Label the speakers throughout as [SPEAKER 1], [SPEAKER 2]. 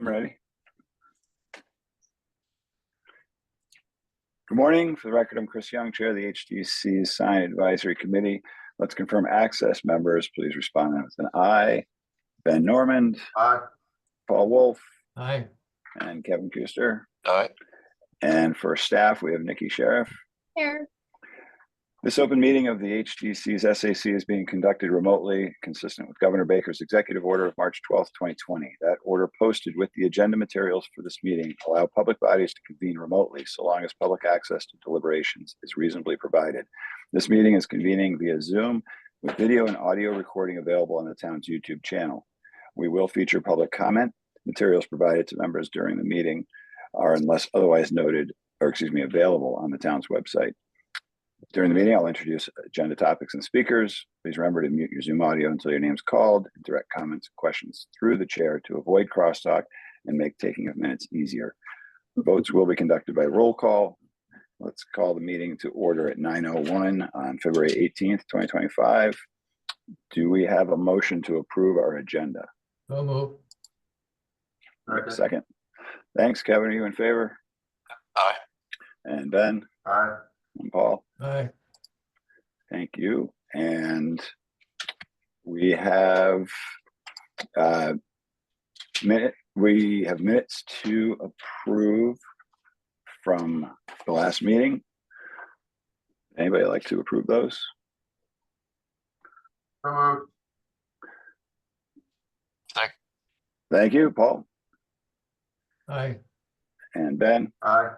[SPEAKER 1] ready. Good morning. For the record, I'm Chris Young, Chair of the HDC Sign Advisory Committee. Let's confirm access. Members, please respond with an aye. Ben Normand.
[SPEAKER 2] Aye.
[SPEAKER 1] Paul Wolf.
[SPEAKER 3] Aye.
[SPEAKER 1] And Kevin Kuster.
[SPEAKER 2] Aye.
[SPEAKER 1] And for staff, we have Nikki Sheriff.
[SPEAKER 4] Here.
[SPEAKER 1] This open meeting of the HDC's SAC is being conducted remotely, consistent with Governor Baker's executive order of March 12th, 2020. That order, posted with the agenda materials for this meeting, allow public bodies to convene remotely so long as public access to deliberations is reasonably provided. This meeting is convening via Zoom with video and audio recording available on the town's YouTube channel. We will feature public comment. Materials provided to members during the meeting are, unless otherwise noted, available on the town's website. During the meeting, I'll introduce agenda topics and speakers. Please remember to mute your Zoom audio until your name is called, and direct comments and questions through the chair to avoid crosstalk and make taking of minutes easier. Votes will be conducted by roll call. Let's call the meeting to order at 9:01 on February 18th, 2025. Do we have a motion to approve our agenda?
[SPEAKER 3] So move.
[SPEAKER 1] Second. Thanks, Kevin. Are you in favor?
[SPEAKER 2] Aye.
[SPEAKER 1] And Ben?
[SPEAKER 2] Aye.
[SPEAKER 1] And Paul?
[SPEAKER 3] Aye.
[SPEAKER 1] Thank you. And we have minutes to approve from the last meeting. Anybody like to approve those?
[SPEAKER 2] So moved. Second.
[SPEAKER 1] Thank you, Paul.
[SPEAKER 3] Aye.
[SPEAKER 1] And Ben?
[SPEAKER 2] Aye.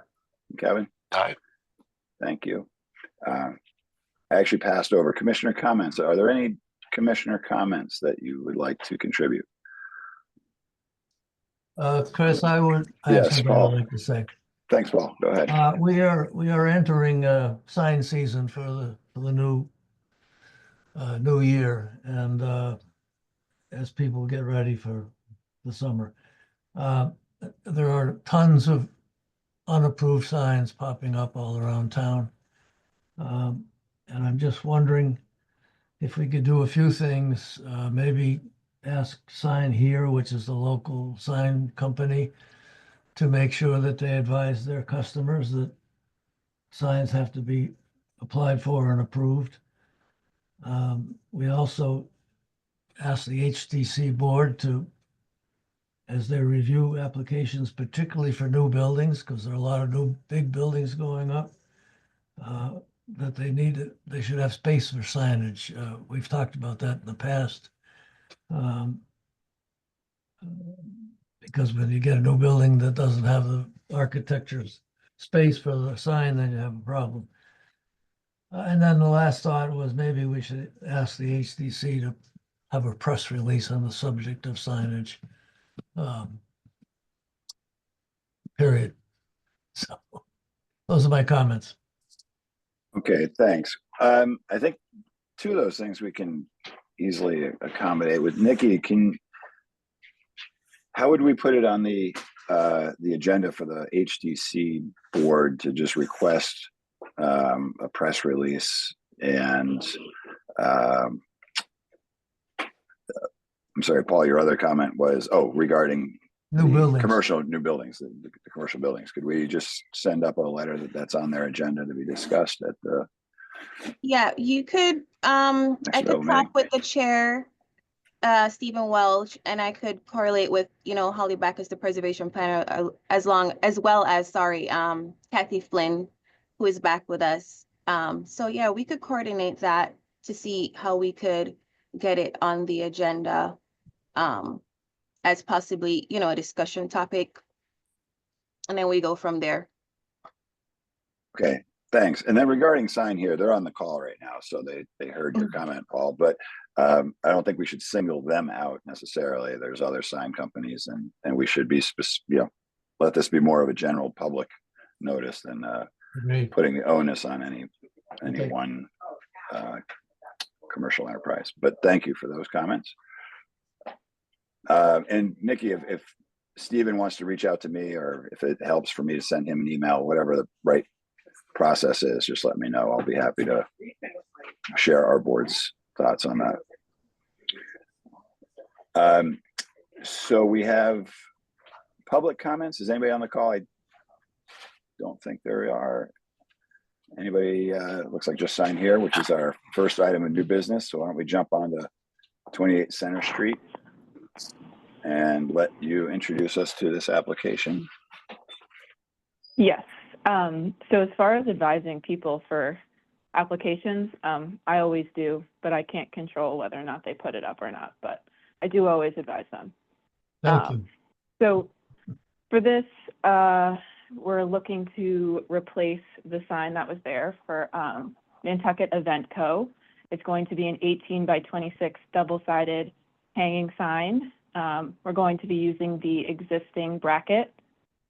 [SPEAKER 1] And Kevin?
[SPEAKER 2] Aye.
[SPEAKER 1] Thank you. I actually passed over commissioner comments. Are there any commissioner comments that you would like to contribute?
[SPEAKER 3] Chris, I have
[SPEAKER 1] Yes,
[SPEAKER 3] something
[SPEAKER 1] Paul.
[SPEAKER 3] I'd like to say.
[SPEAKER 1] Thanks, Paul. Go ahead.
[SPEAKER 3] We are entering sign season for the new year, and as people get ready for the summer, there are tons of unapproved signs popping up all around town, and I'm just wondering if we could do a few things. Maybe ask Sign Here, which is the local sign company, to make sure that they advise their customers that signs have to be applied for and approved. We also ask the HDC board to, as they review applications, particularly for new buildings, because there are a lot of new big buildings going up, that they should have space for signage. We've talked about that in the past. Because when you get a new building that doesn't have the architecture's space for the sign, then you have a problem. And then the last thought was maybe we should ask the HDC to have a press release on the subject of signage. Period. So those are my comments.
[SPEAKER 1] Okay, thanks. I think two of those things we can easily accommodate. With Nikki, how would we put it on the agenda for the HDC board to just request a press release? And I'm sorry, Paul, your other comment was, regarding
[SPEAKER 3] New buildings.
[SPEAKER 1] New buildings, the commercial buildings. Could we just send up a letter that's on their agenda to be discussed at the?
[SPEAKER 4] Yeah, you could, I could talk with the chair, Stephen Welch, and I could correlate with, Holly Backus, the preservation planner, as well as Kathy Flynn, who is back with us. So yeah, we could coordinate that to see how we could get it on the agenda, as possibly, a discussion topic. And then we go from there.
[SPEAKER 1] Okay, thanks. And then regarding Sign Here, they're on the call right now, so they heard your comment, Paul, but I don't think we should single them out necessarily. There's other sign companies, and we should be let this be more of a general public notice than putting the onus on any one commercial enterprise. But thank you for those comments. And Nikki, if Stephen wants to reach out to me, or if it helps for me to send him an email, whatever the right process is, just let me know. I'll be happy to share our board's thoughts on that. So we have public comments? Is anybody on the call? I don't think there are. Anybody, looks like just signed here, which is our first item of new business. So why don't we jump on to 28 Center Street and let you introduce us to this application.
[SPEAKER 2] Yes. So as far as advising people for applications, I always do, but I can't control whether or not they put it up or not, but I do always advise them.
[SPEAKER 3] Thank you.
[SPEAKER 2] So for this, we're looking to replace the sign that was there for Nantucket Event Co. It's going to be an 18 by 26 double-sided hanging sign. We're going to be using the existing bracket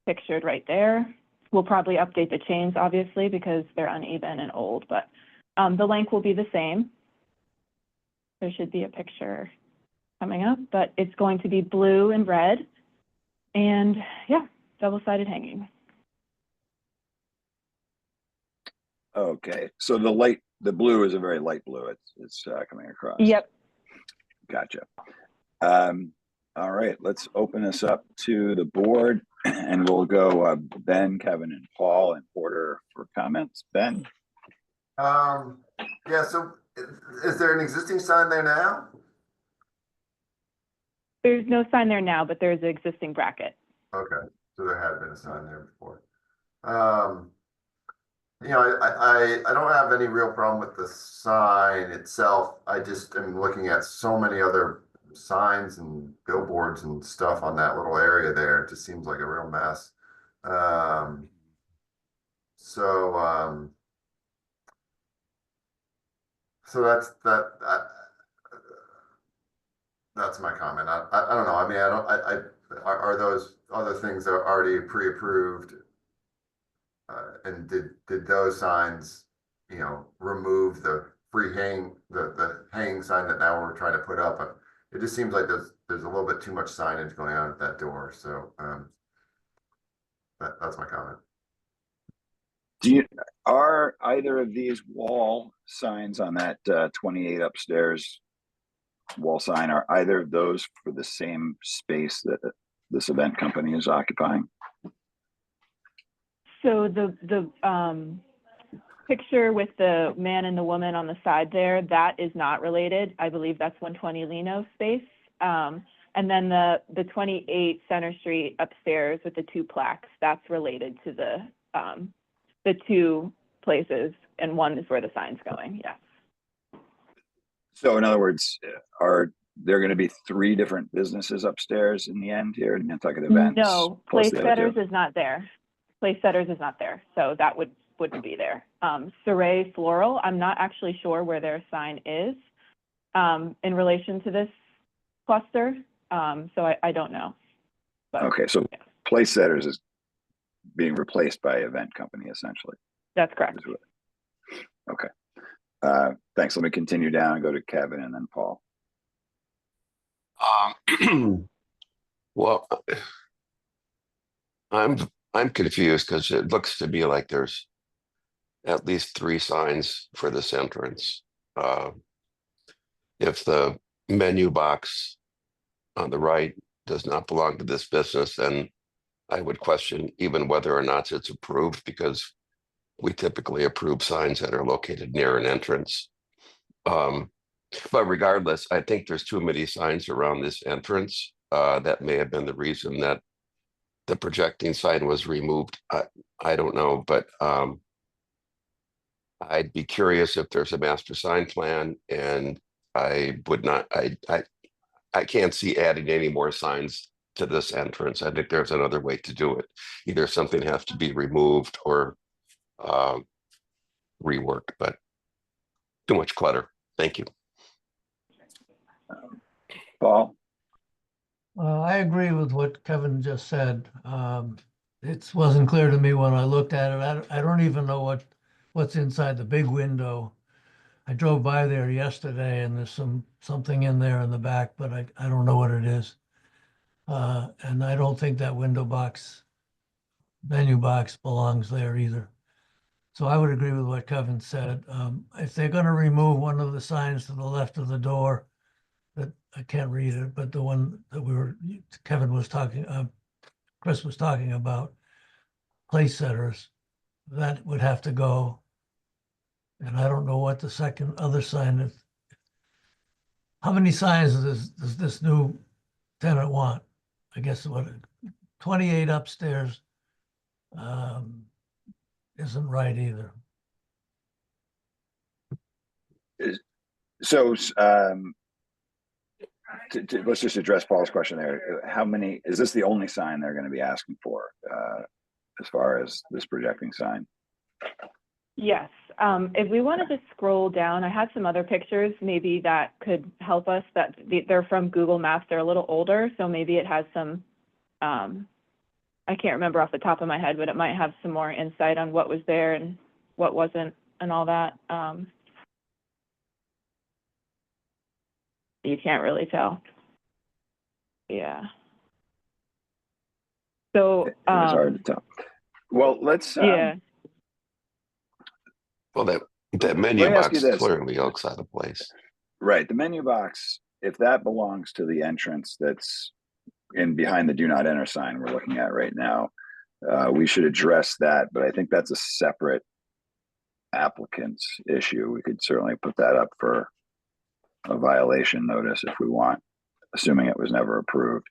[SPEAKER 2] pictured right there. We'll probably update the chains, obviously, because they're uneven and old, but the length will be the same. There should be a picture coming up, but it's going to be blue and red. And yeah, double-sided hanging.
[SPEAKER 1] Okay, so the blue is a very light blue. It's coming across.
[SPEAKER 2] Yep.
[SPEAKER 1] Gotcha. All right, let's open this up to the board, and we'll go Ben, Kevin, and Paul in order for comments. Ben?
[SPEAKER 5] Yeah, so is there an existing sign there now?
[SPEAKER 2] There's no sign there now, but there's an existing bracket.
[SPEAKER 5] Okay, so there had been a sign there before. You know, I don't have any real problem with the sign itself. I just am looking at so many other signs and billboards and stuff on that little area there. It just seems like a real mess. So that's my comment. I don't know. I mean, are those other things that are already pre-approved? And did those signs, you know, remove the free hang, the hanging sign that now we're trying to put up? It just seems like there's a little bit too much signage going on at that door. So that's my comment.
[SPEAKER 1] Are either of these wall signs on that 28 upstairs wall sign, are either of those for the same space that this event company is occupying?
[SPEAKER 2] So the picture with the man and the woman on the side there, that is not related. I believe that's 120 Lino space. And then the 28 Center Street upstairs with the two plaques, that's related to the two places, and one is where the sign's going. Yes. So
[SPEAKER 1] in other words, are there going to be 3 different businesses upstairs in the end here in Nantucket Events?
[SPEAKER 2] No, Place Setters is not there. Place Setters is not there, so that wouldn't be there. Saray Floral, I'm not actually sure where their sign is in relation to this cluster, so I don't know. But,
[SPEAKER 1] okay, so yeah. Place Setters is being replaced by Event Company, essentially.
[SPEAKER 2] That's correct.
[SPEAKER 1] Okay. Thanks. Let me continue down and go to Kevin and then Paul.
[SPEAKER 6] Well, I'm confused because it looks to me like there's at least 3 signs for this entrance. If the menu box on the right does not belong to this business, then I would question even whether or not it's approved, because we typically approve signs that are located near an entrance. But regardless, I think there's too many signs around this entrance. That may have been the reason that the projecting sign was removed. I don't know, but I'd be curious if there's a master sign plan, and I would not, I can't see adding any more signs to this entrance. I think there's another way to do it. Either something has to be removed or reworked, but too much clutter. Thank you.
[SPEAKER 1] Paul?
[SPEAKER 3] I agree with what Kevin just said. It wasn't clear to me when I looked at it. I don't even know what's inside the big window. I drove by there yesterday, and there's something in there in the back, but I don't know what it is. And I don't think that menu box belongs there either. So I would agree with what Kevin said. If they're going to remove one of the signs to the left of the door, that I can't read it, but the one that Kevin was talking, Chris was talking about, place setters, that would have to go. And I don't know what the other sign is. How many signs does this new tenant want? I guess what, 28 upstairs isn't right either.
[SPEAKER 1] So, let's just address Paul's question there. How many, is this the only sign they're going to be asking for as far as this projecting sign?
[SPEAKER 2] Yes, if we wanted to scroll down, I had some other pictures, maybe that could help us, that they're from Google Maps, they're a little older, so maybe it has some, I can't remember off the top of my head, but it might have some more insight on what was there and what wasn't and all that. You can't really tell. Yeah. So,
[SPEAKER 1] It was hard to tell. Well, let's,
[SPEAKER 2] yeah.
[SPEAKER 6] Well, that menu
[SPEAKER 1] me ask you
[SPEAKER 6] box
[SPEAKER 1] this.
[SPEAKER 6] clearly looks out of place.
[SPEAKER 1] right, the menu box, if that belongs to the entrance that's in behind the do not enter sign we're looking at right now, we should address that, but I think that's a separate applicant's issue. We could certainly put that up for a violation notice if we want, assuming it was never approved.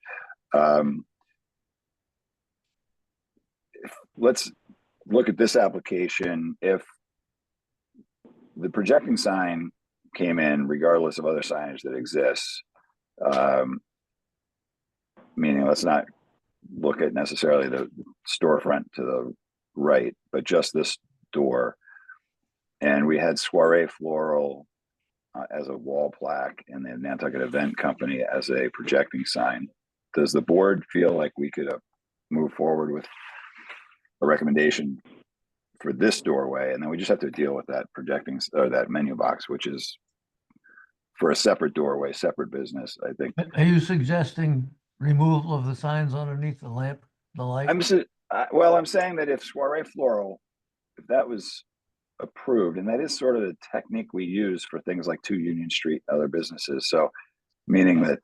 [SPEAKER 1] Let's look at this application. If the projecting sign came in regardless of other signage that exists, meaning let's not look at necessarily the storefront to the right, but just this door, and we had Soiree Floral as a wall plaque and the Nantucket Event Company as a projecting sign, does the board feel like we could move forward with a recommendation for this doorway, and then we just have to deal with that projecting or that menu box, which is for a separate doorway, separate business, I think.
[SPEAKER 3] Are you suggesting removal of the signs underneath the lamp, the light?
[SPEAKER 1] I'm saying that if Soiree Floral, if that was approved, and that is sort of the technique we use for things like 2 Union Street and other businesses, so meaning that,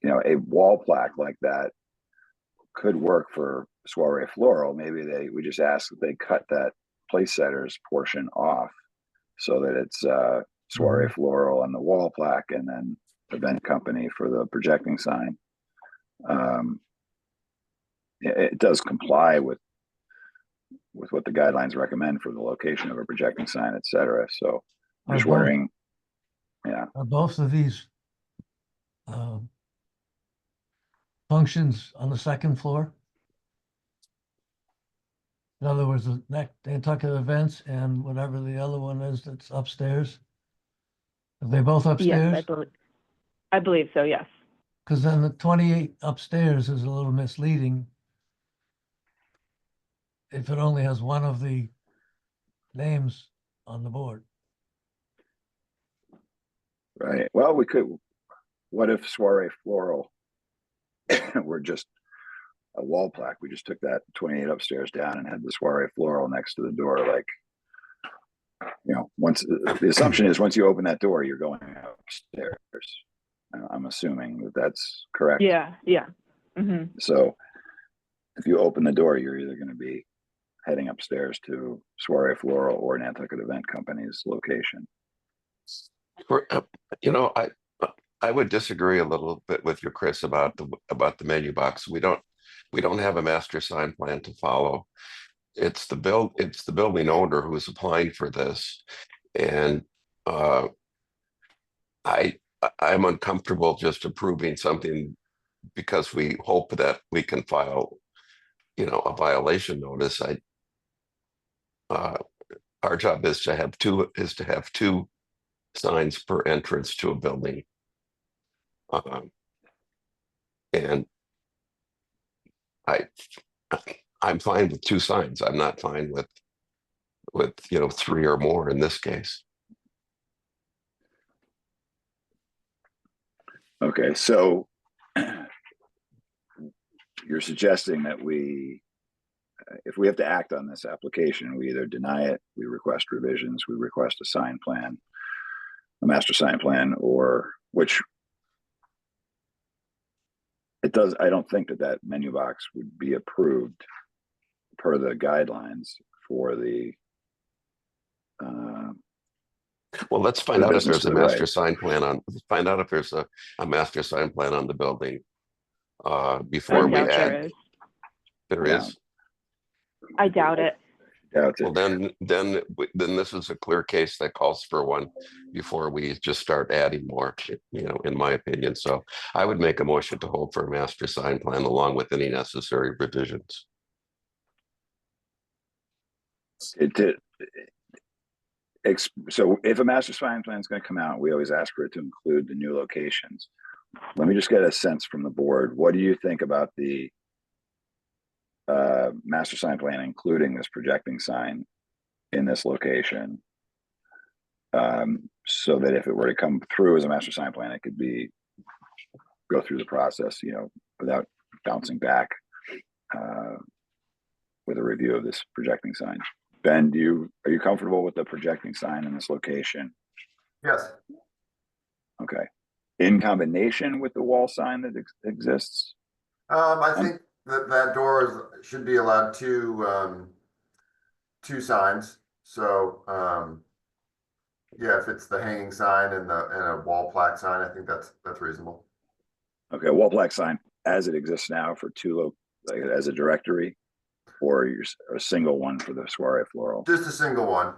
[SPEAKER 1] you know, a wall plaque like that could work for Soiree Floral. Maybe we just ask that they cut that place setters portion off so that it's Soiree Floral on the wall plaque and then Event Company for the projecting sign. It does comply with what the guidelines recommend for the location of a projecting sign, et cetera. So I'm just wondering, yeah.
[SPEAKER 3] Are both of these functions on the second floor? In other words, the Nantucket Events and whatever the other one is that's upstairs? Are they both upstairs?
[SPEAKER 2] Yes, I believe so, yes.
[SPEAKER 3] Because then the 28 upstairs is a little misleading if it only has one of the names on the board.
[SPEAKER 1] Right. Well, we could, what if Soiree Floral were just a wall plaque? We just took that 28 upstairs down and had the Soiree Floral next to the door. Like, you know, once the assumption is once you open that door, you're going upstairs. I'm assuming that that's correct.
[SPEAKER 2] Yeah, yeah. Mm-hmm.
[SPEAKER 1] So if you open the door, you're either going to be heading upstairs to Soiree Floral or Nantucket Event Company's location.
[SPEAKER 6] You know, I would disagree a little bit with you, Chris, about the menu box. We don't have a master sign plan to follow. It's the building owner who is applying for this, and I'm uncomfortable just approving something because we hope that we can file, you know, a violation notice. Our job is to have two signs per entrance to a building, and I'm fine with 2 signs. I'm not fine with 3 or more in this case.
[SPEAKER 1] Okay, so you're suggesting that if we have to act on this application, we either deny it, we request revisions, we request a sign plan, a master sign plan, or which it does, I don't think that menu box would be approved per the guidelines for the,
[SPEAKER 6] Well, let's find out if there's a master sign plan on, find out if there's a master sign plan on the building. Before we
[SPEAKER 2] doubt there
[SPEAKER 6] add,
[SPEAKER 2] is.
[SPEAKER 6] there
[SPEAKER 1] Yeah.
[SPEAKER 6] is.
[SPEAKER 2] I doubt it.
[SPEAKER 6] Well, then this is a clear case that calls for one before we just start adding more, you know, in my opinion. So I would make a motion to hold for a master sign plan along with any necessary revisions.
[SPEAKER 1] So if a master sign plan is going to come out, we always ask for it to include the new locations. Let me just get a sense from the board. What do you think about the master sign plan, including this projecting sign in this location? So that if it were to come through as a master sign plan, it could go through the process, you know, without bouncing back with a review of this projecting sign. Ben, are you comfortable with the projecting sign in this location?
[SPEAKER 5] Yes.
[SPEAKER 1] Okay. In combination with the wall sign that exists?
[SPEAKER 5] I think that door should be allowed two signs. So, yeah, if it's the hanging sign and a wall plaque sign, I think that's reasonable.
[SPEAKER 1] Okay, wall plaque sign as it exists now for like as a directory, or a single one for the soiree floral?
[SPEAKER 5] Just a single one.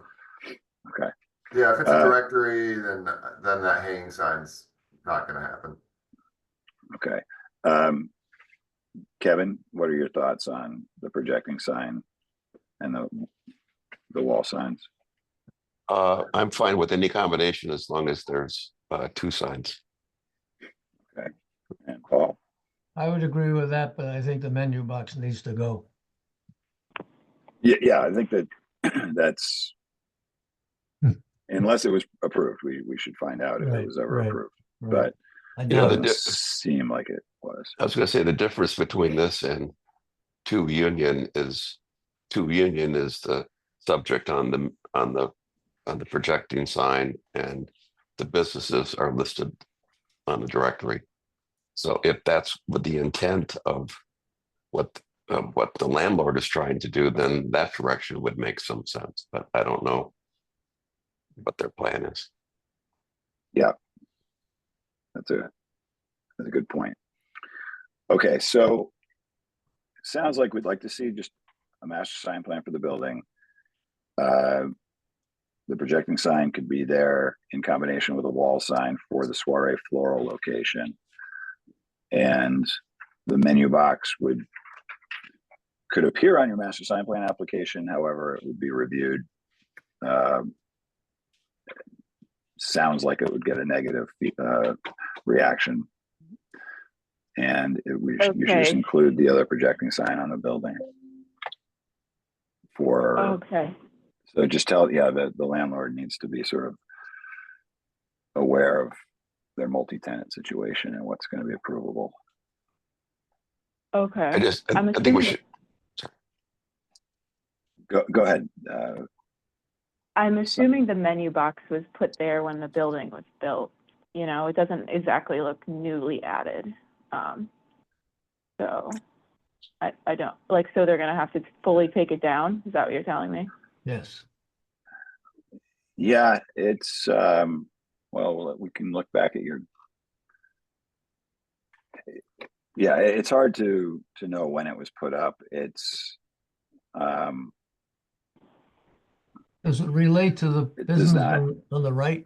[SPEAKER 1] Okay.
[SPEAKER 5] Yeah, if it's a directory, then that hanging sign's not going to happen.
[SPEAKER 1] Okay. Kevin, what are your thoughts on the projecting sign and the wall signs?
[SPEAKER 6] I'm fine with any combination as long as there's two signs.
[SPEAKER 1] Okay. And Paul?
[SPEAKER 3] I would agree with that, but I think the menu box needs to go.
[SPEAKER 1] Yeah, I think that's unless it was approved, we should find out if it was ever approved. But
[SPEAKER 3] I
[SPEAKER 1] it
[SPEAKER 3] doubt
[SPEAKER 1] doesn't seem like it was.
[SPEAKER 6] I was going to say the difference between this and two union is the subject on the projecting sign, and the businesses are listed on the directory. So if that's with the intent of what the landlord is trying to do, then that direction would make some sense. But I don't know what their plan is.
[SPEAKER 1] Yeah, that's a good point. Okay, so it sounds like we'd like to see just a master sign plan for the building. The projecting sign could be there in combination with a wall sign for the soiree floral location. And the menu box could appear on your master sign plan application. However, it would be reviewed. Sounds like it would get a negative reaction. And you should just include the other projecting sign on the building. So just the landlord needs to be sort of aware of their multi-tenant situation and what's going to be approvable.
[SPEAKER 2] Okay.
[SPEAKER 6] I think we should.
[SPEAKER 1] Go ahead.
[SPEAKER 2] I'm assuming the menu box was put there when the building was built. You know, it doesn't exactly look newly added. So I don't so they're going to have to fully take it down. Is that what you're telling me?
[SPEAKER 3] Yes.
[SPEAKER 1] Yeah, it's well, we can look back at yeah, it's hard to know when it was put up. It's
[SPEAKER 3] does it relate to the business on the right?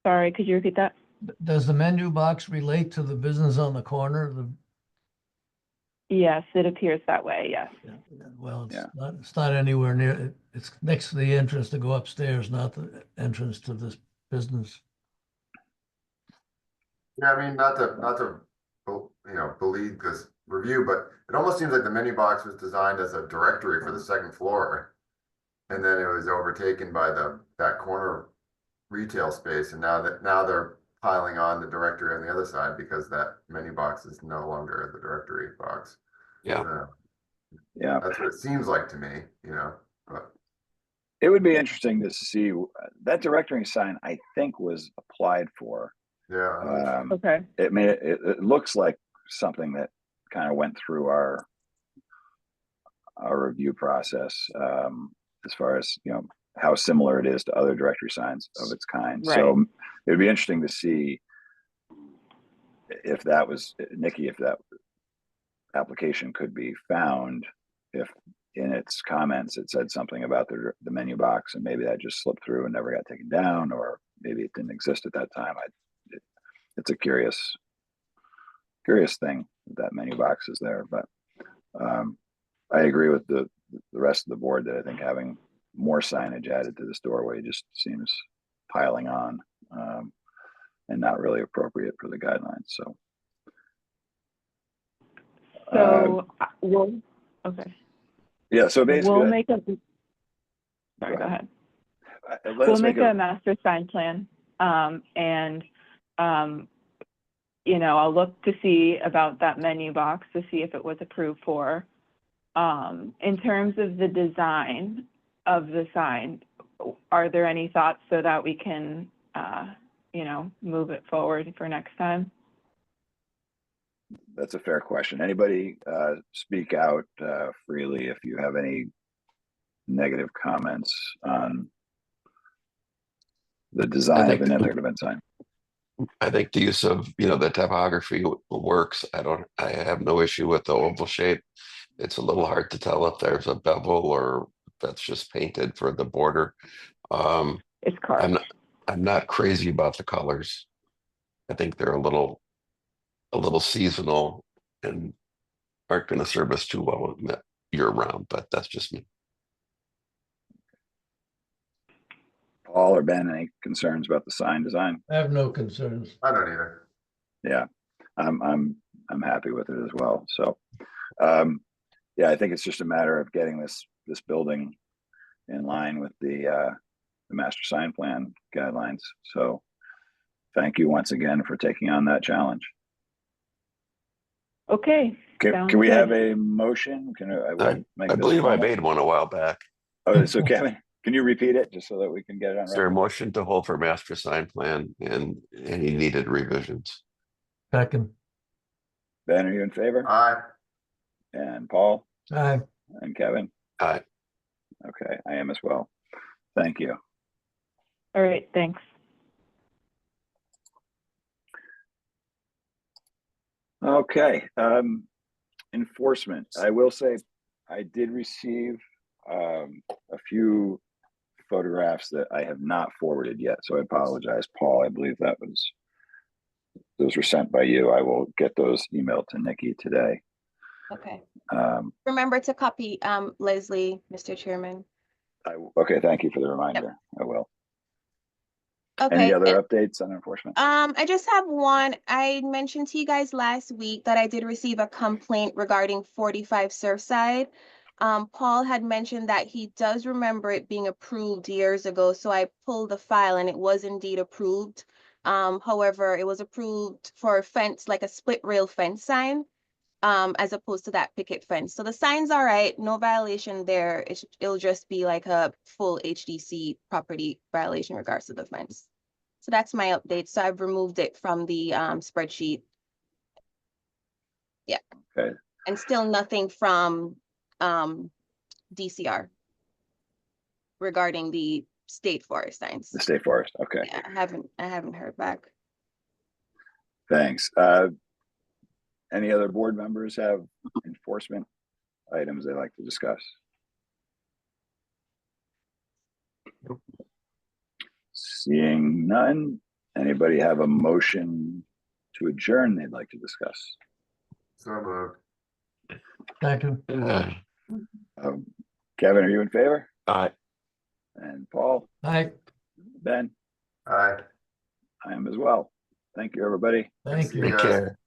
[SPEAKER 2] Sorry, could you repeat that?
[SPEAKER 3] Does the menu box relate to the business on the corner?
[SPEAKER 2] Yes, it appears that way. Yes.
[SPEAKER 3] Well, it's not anywhere near. It's next to the entrance to go upstairs, not the entrance to this business.
[SPEAKER 5] Yeah, I mean, not to believe this review, but it almost seems like the menu box was designed as a directory for the second floor, and then it was overtaken by that corner retail space, and now they're piling on the directory on the other side because that menu box is no longer the directory box.
[SPEAKER 6] Yeah.
[SPEAKER 1] Yeah,
[SPEAKER 5] that's what it seems like to me, you know. But
[SPEAKER 1] it would be interesting to see that directory sign. I think was applied for
[SPEAKER 5] Yeah.
[SPEAKER 2] Okay,
[SPEAKER 1] It looks like something that kind of went through our review process, as far as, how similar it is to other directory signs of its kind.
[SPEAKER 2] Right.
[SPEAKER 1] So it'd be interesting to see if that was, Nikki, if that application could be found, if in its comments it said something about the menu box, and maybe that just slipped through and never got taken down, or maybe it didn't exist at that time. It's a curious thing that menu box is there, but I agree with the rest of the board that I think having more signage added to this doorway just seems piling on, and not really appropriate for the guidelines. So
[SPEAKER 2] okay.
[SPEAKER 1] Yeah, so basically,
[SPEAKER 2] We'll make a, sorry, go ahead. We'll make a master sign plan, and, I'll look to see about that menu box to see if it was approved for. In terms of the design of the sign, are there any thoughts so that we can, move it forward for next time?
[SPEAKER 1] That's a fair question. Anybody speak out freely if you have any negative comments on the design of an event sign.
[SPEAKER 6] I think the use of, the typography works. I have no issue with the oval shape. It's a little hard to tell if there's a bevel or if that's just painted for the border.
[SPEAKER 2] It's carved.
[SPEAKER 6] I'm not crazy about the colors. I think they're a little seasonal and aren't going to serve us too well year round, but that's just me.
[SPEAKER 1] Paul or Ben, any concerns about the sign design?
[SPEAKER 3] I have no concerns.
[SPEAKER 5] I don't either.
[SPEAKER 1] Yeah, I'm happy with it as well. So, yeah, I think it's just a matter of getting this building in line with the master sign plan guidelines. So, thank you once again for taking on that challenge.
[SPEAKER 2] Okay.
[SPEAKER 1] Can we have a motion?
[SPEAKER 6] I believe I made one a while back.
[SPEAKER 1] Oh, so Kevin, can you repeat it just so that we can get it on
[SPEAKER 6] Is there a
[SPEAKER 1] record?
[SPEAKER 6] motion to hold for master sign plan and any needed revisions?
[SPEAKER 3] Second.
[SPEAKER 1] Ben, are you in favor?
[SPEAKER 5] Aye.
[SPEAKER 1] And Paul?
[SPEAKER 3] Aye.
[SPEAKER 1] And Kevin?
[SPEAKER 6] Aye.
[SPEAKER 1] Okay, I am as well. Thank you.
[SPEAKER 2] All right, thanks.
[SPEAKER 1] Okay, enforcement. I will say I did receive a few photographs that I have not forwarded yet, so I apologize, Paul. I believe those were sent by you. I will get those emailed to Nikki today.
[SPEAKER 4] Okay. Remember to copy Leslie, Mr. Chairman.
[SPEAKER 1] Okay, thank you for the reminder. Yep. I will.
[SPEAKER 4] Okay.
[SPEAKER 1] Any other updates on enforcement?
[SPEAKER 4] I just have one. I mentioned to you guys last week that I did receive a complaint regarding 45 Surfside. Paul had mentioned that he does remember it being approved years ago, so I pulled the file and it was indeed approved. However, it was approved for a fence, like a split rail fence sign, as opposed to that picket fence. So the sign's all right, no violation there. It'll just be like a full HDC property violation in regards to the fence. So that's my update. So I've removed it from the spreadsheet. Yeah.
[SPEAKER 1] Okay.
[SPEAKER 4] And still nothing from DCR regarding the state forest signs.
[SPEAKER 1] The state forest. Okay.
[SPEAKER 4] Yeah, I haven't heard back.
[SPEAKER 1] Thanks. Any other board members have enforcement items they'd like to discuss? Seeing none, anybody have a motion to adjourn they'd like to discuss?
[SPEAKER 5] So moved.
[SPEAKER 3] Second.
[SPEAKER 1] Kevin, are you in favor?
[SPEAKER 6] Aye.
[SPEAKER 1] And Paul?
[SPEAKER 3] Aye.
[SPEAKER 1] Ben?
[SPEAKER 5] Aye.
[SPEAKER 1] I am as well. Thank you, everybody.
[SPEAKER 3] Thank you.
[SPEAKER 5] See you
[SPEAKER 6] Take
[SPEAKER 5] guys.
[SPEAKER 6] care.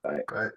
[SPEAKER 1] Bye.
[SPEAKER 5] Bye.